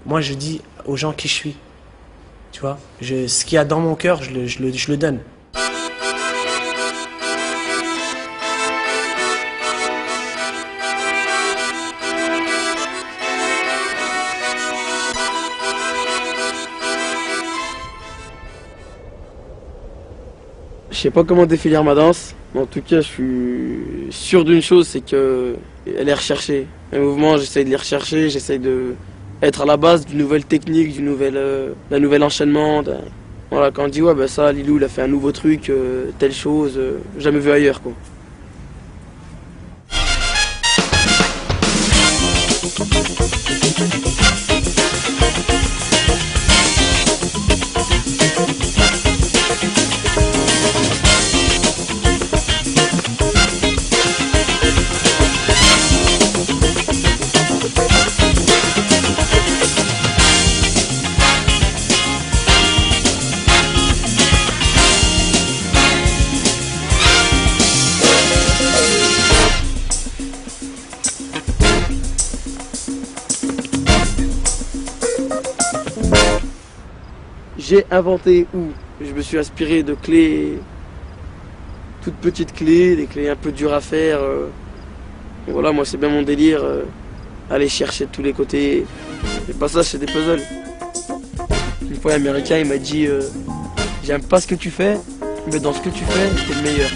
Moi, je dis aux gens qui je suis. Tu vois, ce qu'il y a dans mon cœur, je le donne. Je sais pas comment définir ma danse, mais en tout cas, je suis sûr d'une chose, c'est que elle est recherchée. Les mouvements, j'essaye de les rechercher, j'essaye de être à la base d'une nouvelle technique, d'un nouvel enchaînement. Voilà, quand on dit ouais, bah ça, Lilou, il a fait un nouveau truc, telle chose, jamais vu ailleurs, quoi. J'ai inventé ou je me suis inspiré de clés, toutes petites clés, des clés un peu dures à faire. Voilà, moi c'est bien mon délire, aller chercher de tous les côtés. Le passage c'est des puzzles. Une fois l'américain il m'a dit j'aime pas ce que tu fais, mais dans ce que tu fais, t'es le meilleur.